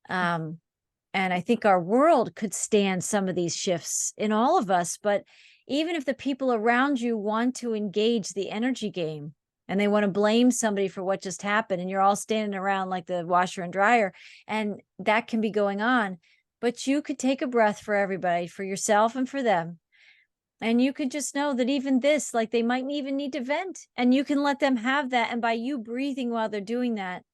I think our world could stand some of these shifts in all of us. But even if the people around you want to engage the energy game and they want to blame somebody for what just happened, and you're all standing around like the washer and dryer, and that can be going on, but you could take a breath for everybody, for yourself and for them. And you could just know that even this, like they might even need to vent, and you can let them have that. And by you breathing while they're doing that,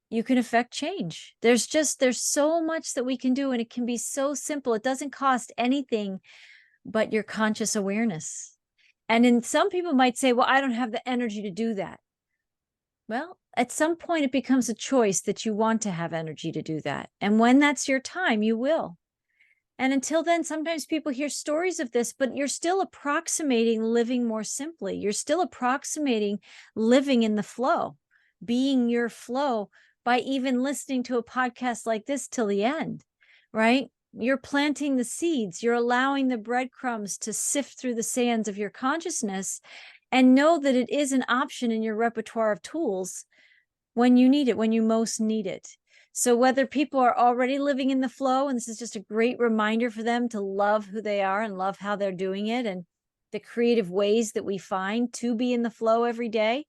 you can affect change. There's so much that we can do, and it can be so simple. It doesn't cost anything but your conscious awareness. And then some people might say, well, I don't have the energy to do that. Well, at some point it becomes a choice that you want to have energy to do that. And when that's your time, you will. And until then, sometimes people hear stories of this, but you're still approximating living more simply. You're still approximating living in the flow, being your flow, by even listening to a podcast like this till the end. right? You're planting the seeds. You're allowing the breadcrumbs to sift through the sands of your consciousness, and know that it is an option in your repertoire of tools when you need it, when you most need it. So whether people are already living in the flow, and this is just a great reminder for them to love who they are and love how they're doing it, and the creative ways that we find to be in the flow every day,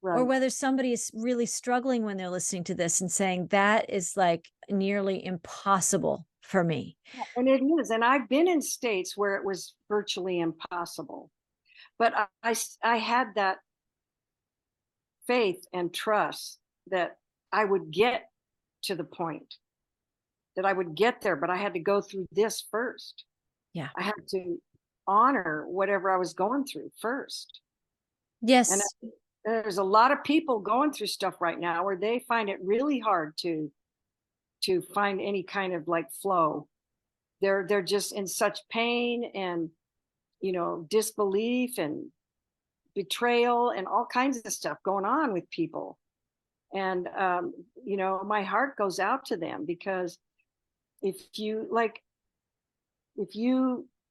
or Right. whether somebody is really struggling when they're listening to this and saying, that is like nearly impossible for me. And it is. And I've been in states where it was virtually impossible. But I had that faith and trust that I would get to the point, that I would get there, but I had to go through this first. Yeah. I had to honor whatever I was going through first. Yes. And there's a lot of people going through stuff right now where they find it really hard to find any kind of like flow. They're just in such pain and, you know, disbelief and betrayal and all kinds of stuff going on with people. And you know, my heart goes out to them, because if you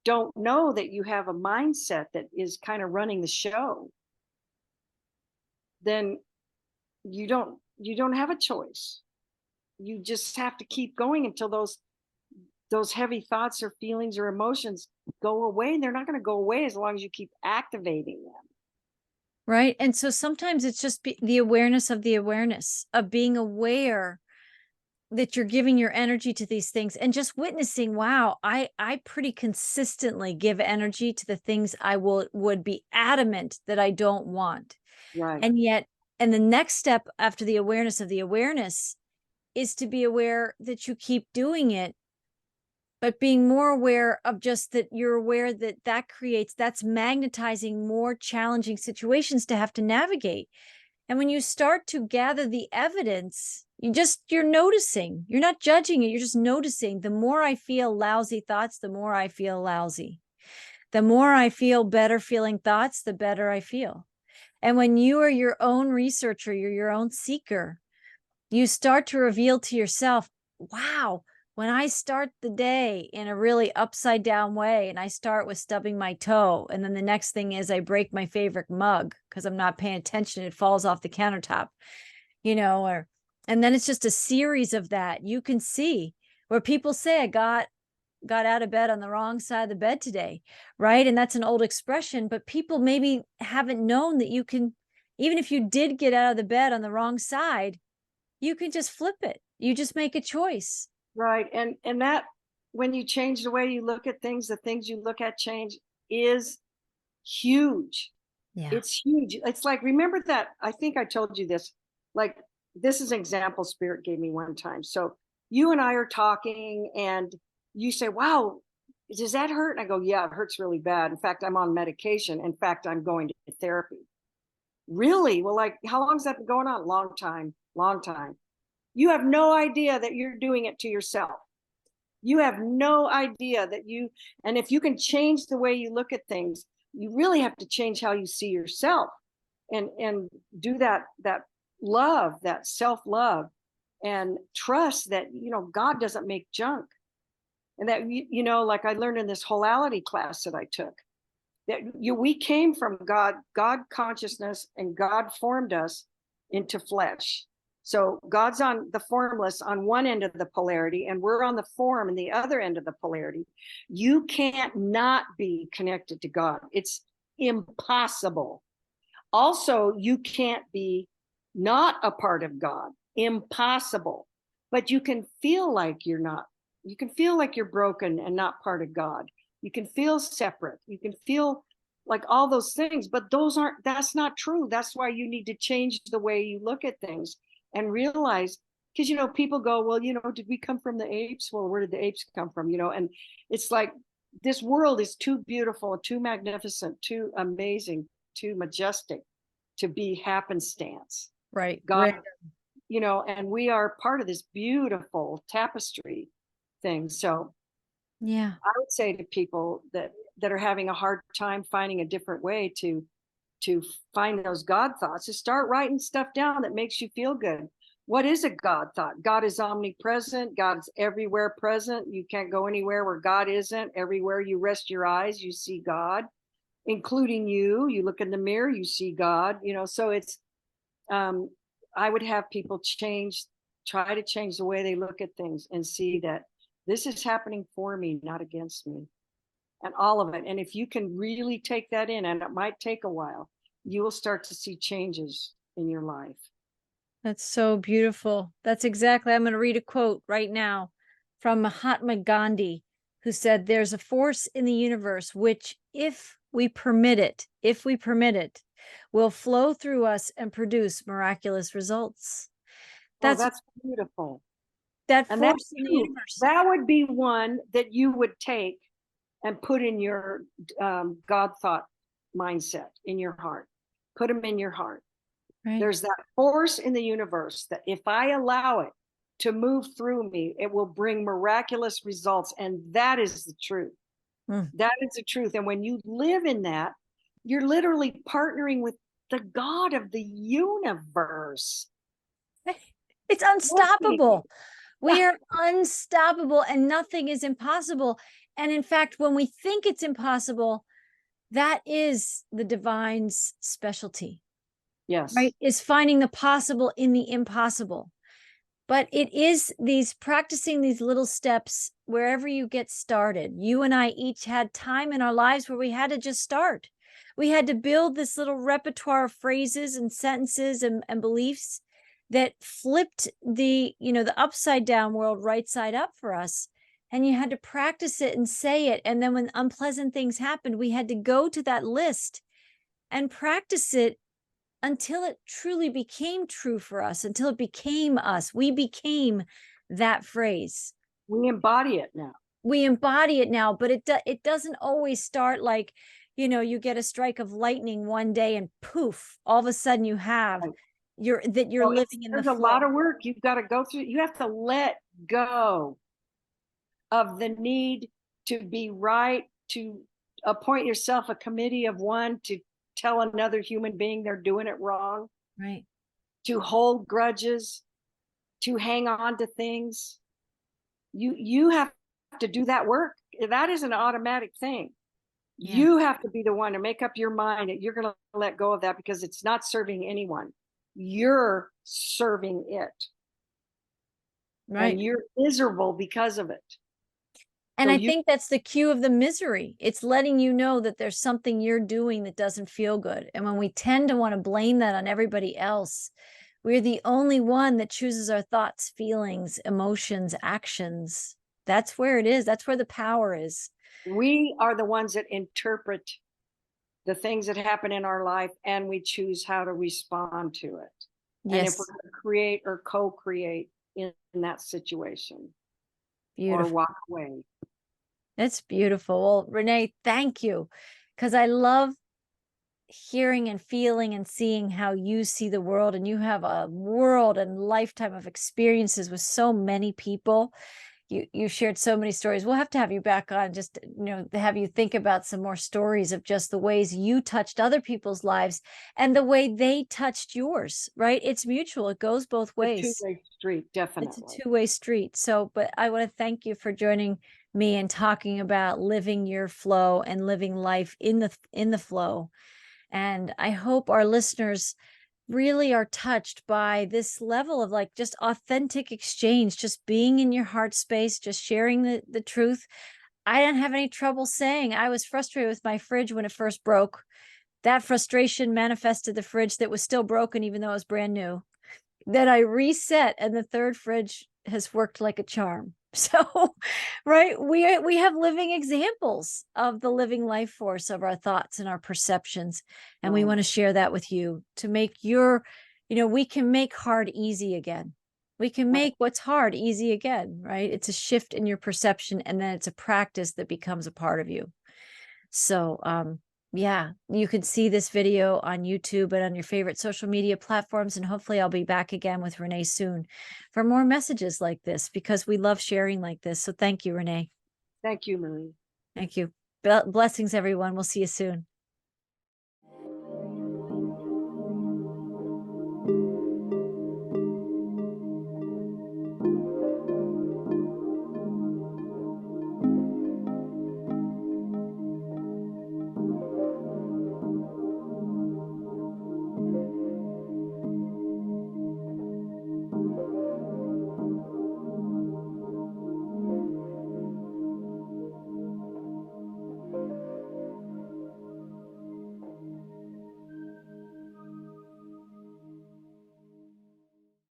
don't know that you have a mindset that is kind of running the show, then you don't have a choice. You just have to keep going until those heavy thoughts or feelings or emotions go away. And they're not going to go away as long as you keep activating them. Right. And so sometimes it's just the awareness of being aware that you're giving your energy to these things, and just witnessing, wow, I pretty consistently give energy to the things I would be adamant that I don't want. Right. And yet, and the next step after the awareness of the awareness is to be aware that you keep doing it, but being more aware of just that you're aware that that's magnetizing more challenging situations to have to navigate. And when you start to gather the evidence, you're noticing, you're not judging it. You're just noticing, the more I feel lousy thoughts, the more I feel lousy. The more I feel better feeling thoughts, the better I feel. And when you are your own researcher, you're your own seeker, you start to reveal to yourself, wow, when I start the day in a really upside down way, and I start with stubbing my toe, and then the next thing is I break my favorite mug because I'm not paying attention, it falls off the countertop, you know, and then it's just a series of that. You can see where people say, I got out of bed on the wrong side of the bed today, right? And that's an old expression, but people maybe haven't known that you can, even if you did get out of the bed on the wrong side, you can just flip it. You just make a choice. Right. And that, when you change the way you look at things, the things you look at change, is huge. Yeah. It's huge. It's like, remember that, I think I told you this, like, this is an example Spirit gave me one time. So you and I are talking and you say, wow, does that hurt? And I go, yeah, it hurts really bad. In fact, I'm on medication. In fact, I'm going to therapy. Really? Well, like, how long has that been going on? Long time. You have no idea that you're doing it to yourself. You have no idea that and if you can change the way you look at things, you really have to change how you see yourself, and do that love, that self-love, and trust that, you know, God doesn't make junk. And that, you know, like I learned in this holality class that I took, that we came from God consciousness, and God formed us into flesh. So God's on the formless on one end of the polarity, and we're on the form in the other end of the polarity. You can't not be connected to God. It's impossible. Also, you can't be not a part of God. Impossible. But you can feel like you're not. You can feel like you're broken and not part of God. You can feel separate. You can feel like all those things, but that's not true. That's why you need to change the way you look at things and realize, because, you know, people go, well, you know, did we come from the apes? Well, where did the apes come from? You know, and it's like, this world is too beautiful, too magnificent, too amazing, too majestic to be happenstance. Right. God, Right. you know, and we are part of this beautiful tapestry thing. So Yeah. I would say to people that are having a hard time finding a different way to find those God thoughts, to start writing stuff down that makes you feel good. What is a God thought? God is omnipresent. God's everywhere present. You can't go anywhere where God isn't. Everywhere you rest your eyes, you see God, including you. You look in the mirror, you see God, so it's, I would have people try to change the way they look at things and see that this is happening for me, not against me, and all of it. And if you can really take that in, and it might take a while, you will start to see changes in your life. That's so beautiful. That's exactly, I'm going to read a quote right now from Mahatma Gandhi, who said, "There's a force in the universe which, if we permit it, will flow through us and produce miraculous results." That's beautiful. That And force that's in the true. universe. That would be one that you would take and put in your God thought mindset in your heart. Put them in your heart. Right. There's that force in the universe that if I allow it to move through me, it will bring miraculous results. And that is the truth. That is the truth. And when you live in that, you're literally partnering with the God of the universe. It's unstoppable. We are unstoppable and nothing is impossible. And in fact, when we think it's impossible, that is the divine's specialty. Yes. Right? Is finding the possible in the impossible. But it is practicing these little steps wherever you get started. You and I each had time in our lives where we had to just start. We had to build this little repertoire of phrases and sentences and beliefs that flipped the upside down world right side up for us. And you had to practice it and say it. And then when unpleasant things happened, we had to go to that list and practice it until it truly became true for us, until it became us. We became that phrase. We embody it now. We embody it now, but it doesn't always start like, you get a strike of lightning one day and poof, all of a sudden you have you're living in the flow. There's a lot of work you've got to go through. You have to let go of the need to be right, to appoint yourself a committee of one to tell another human being they're doing it wrong, right? To hold grudges, to hang on to things. You have to do that work. That is an automatic thing. Yeah. You have to be the one to make up your mind that you're going to let go of that because it's not serving anyone. You're serving it. Right. And you're miserable because of it. And I think that's the cue of the misery. It's letting you know that there's something you're doing that doesn't feel good. And when we tend to want to blame that on everybody else, we're the only one that chooses our thoughts, feelings, emotions, actions. That's where it is. That's where the power is. We are the ones that interpret the things that happen in our life, and we choose how to respond to it. Yes. And if we're going to create or co-create in that situation. Beautiful. Or walk away. That's beautiful. Well, Renee, thank you. Because I love hearing and feeling and seeing how you see the world, and you have a world and lifetime of experiences with so many people. You shared so many stories. We'll have to have you back on, just have you think about some more stories of just the ways you touched other people's lives and the way they touched yours, right? It's mutual. It goes both ways. It's a two-way street, definitely. It's a two-way street. So, but I want to thank you for joining me and talking about living your flow and living life in the flow. And I hope our listeners really are touched by this level of like just authentic exchange, just being in your heart space, just sharing the truth. I didn't have any trouble saying I was frustrated with my fridge when it first broke. That frustration manifested the fridge that was still broken, even though it was brand new. Then I reset, and the third fridge has worked like a charm. So, right, we have living examples of the living life force of our thoughts and our perceptions, and we want to share that with you to make we can make hard easy again. We can make what's hard easy again, right? It's a shift in your perception, and then it's a practice that becomes a part of you. So, yeah, you can see this video on YouTube and on your favorite social media platforms. And hopefully I'll be back again with Renee soon for more messages like this, because we love sharing like this. So thank you, Renee. Thank you, Marie. Thank you. Blessings, everyone. We'll see you soon.